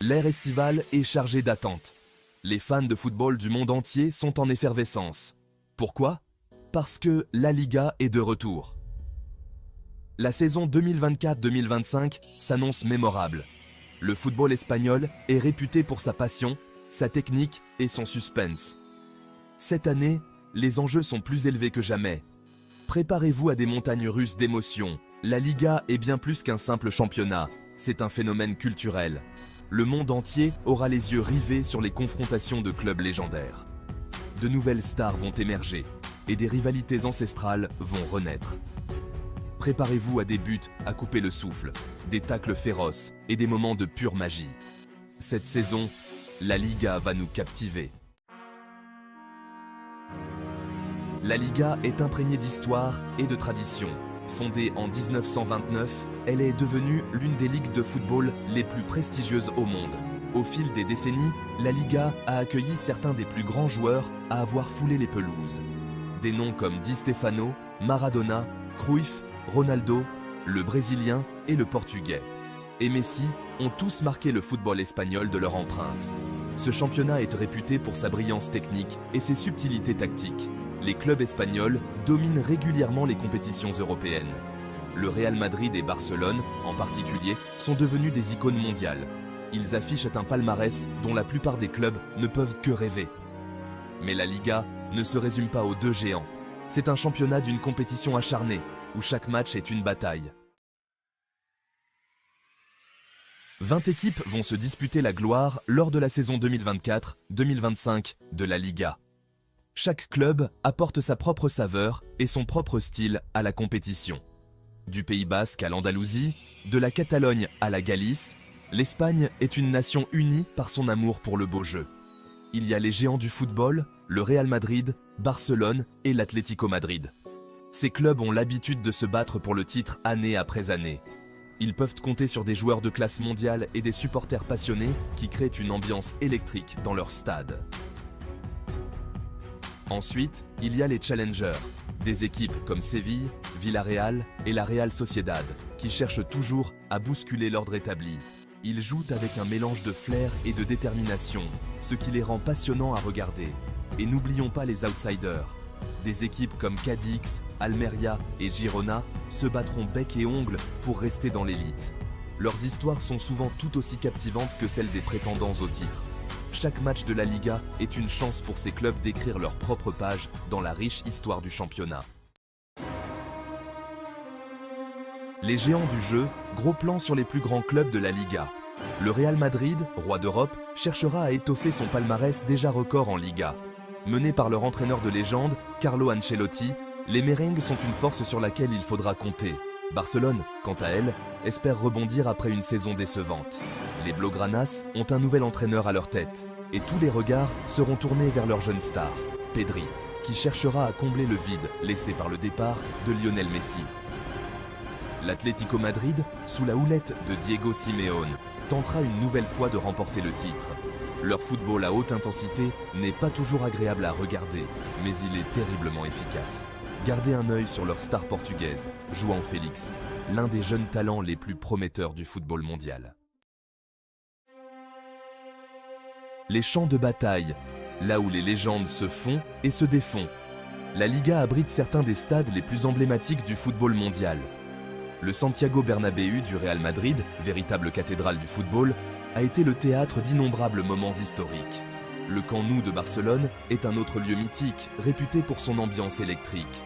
L'ère estivale est chargée d'attentes. Les fans de football du monde entier sont en effervescence. Pourquoi? Parce que la Liga est de retour. La saison 2024-2025 s'annonce mémorable. Le football espagnol est réputé pour sa passion, sa technique et son suspense. Cette année, les enjeux sont plus élevés que jamais. Préparez-vous à des montagnes russes d'émotions. La Liga est bien plus qu'un simple championnat, c'est un phénomène culturel. Le monde entier aura les yeux rivés sur les confrontations de clubs légendaires. De nouvelles stars vont émerger et des rivalités ancestrales vont renaître. Préparez-vous à des buts à couper le souffle, des tacles féroces et des moments de pure magie. Cette saison, la Liga va nous captiver. La Liga est imprégnée d'histoire et de tradition. Fondée en 1929, elle est devenue l'une des ligues de football les plus prestigieuses au monde. Au fil des décennies, la Liga a accueilli certains des plus grands joueurs à avoir foulé les pelouses. Des noms comme Di Stefano, Maradona, Cruyff, Ronaldo, le Brésilien et le Portugais. Et Messi ont tous marqué le football espagnol de leur empreinte. Ce championnat est réputé pour sa brillance technique et ses subtilités tactiques. Les clubs espagnols dominent régulièrement les compétitions européennes. Le Real Madrid et Barcelone, en particulier, sont devenus des icônes mondiales. Ils affichent un palmarès dont la plupart des clubs ne peuvent que rêver. Mais la Liga ne se résume pas aux deux géants. C'est un championnat d'une compétition acharnée, où chaque match est une bataille. 20 équipes vont se disputer la gloire lors de la saison 2024-2025 de la Liga. Chaque club apporte sa propre saveur et son propre style à la compétition. Du Pays Basque à l'Andalousie, de la Catalogne à la Galice, l'Espagne est une nation unie par son amour pour le beau jeu. Il y a les géants du football, le Real Madrid, Barcelone et l'Atlético Madrid. Ces clubs ont l'habitude de se battre pour le titre année après année. Ils peuvent compter sur des joueurs de classe mondiale et des supporters passionnés qui créent une ambiance électrique dans leur stade. Ensuite, il y a les challengers, des équipes comme Séville, Villarreal et la Real Sociedad, qui cherchent toujours à bousculer l'ordre établi. Ils jouent avec un mélange de flair et de détermination, ce qui les rend passionnants à regarder. Et n'oublions pas les outsiders. Des équipes comme Cadix, Almeria et Girona se battront bec et ongles pour rester dans l'élite. Leurs histoires sont souvent tout aussi captivantes que celles des prétendants au titre. Chaque match de la Liga est une chance pour ces clubs d'écrire leur propre page dans la riche histoire du championnat. Les géants du jeu, gros plan sur les plus grands clubs de la Liga. Le Real Madrid, roi d'Europe, cherchera à étoffer son palmarès déjà record en Liga. Menés par leur entraîneur de légende, Carlo Ancelotti, les merengues sont une force sur laquelle il faudra compter. Barcelone, quant à elle, espère rebondir après une saison décevante. Les Blaugranas ont un nouvel entraîneur à leur tête, et tous les regards seront tournés vers leur jeune star, Pedri, qui cherchera à combler le vide laissé par le départ de Lionel Messi. L'Atlético Madrid, sous la houlette de Diego Simeone, tentera une nouvelle fois de remporter le titre. Leur football à haute intensité n'est pas toujours agréable à regarder, mais il est terriblement efficace. Gardez un œil sur leur star portugaise, João Félix, l'un des jeunes talents les plus prometteurs du football mondial. Les champs de bataille, là où les légendes se font et se défont. La Liga abrite certains des stades les plus emblématiques du football mondial. Le Santiago Bernabéu du Real Madrid, véritable cathédrale du football, a été le théâtre d'innombrables moments historiques. Le Camp Nou de Barcelone est un autre lieu mythique, réputé pour son ambiance électrique.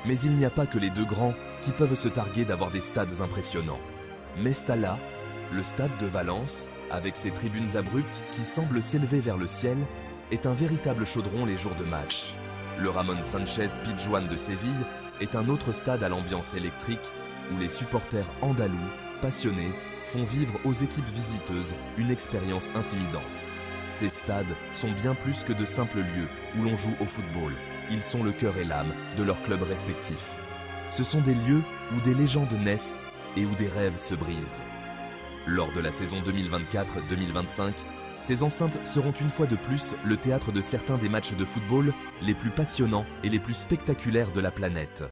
Mais il n'y a pas que les deux grands qui peuvent se targuer d'avoir des stades impressionnants. Mestalla, le stade de Valence, avec ses tribunes abruptes qui semblent s'élever vers le ciel, est un véritable chaudron les jours de match. Le Ramon Sanchez Pizjuán de Séville est un autre stade à l'ambiance électrique où les supporters andalous, passionnés, font vivre aux équipes visiteuses une expérience intimidante. Ces stades sont bien plus que de simples lieux où l'on joue au football. Ils sont le cœur et l'âme de leurs clubs respectifs. Ce sont des lieux où des légendes naissent et où des rêves se brisent. Lors de la saison 2024-2025, ces enceintes seront une fois de plus le théâtre de certains des matchs de football les plus passionnants et les plus spectaculaires de la planète.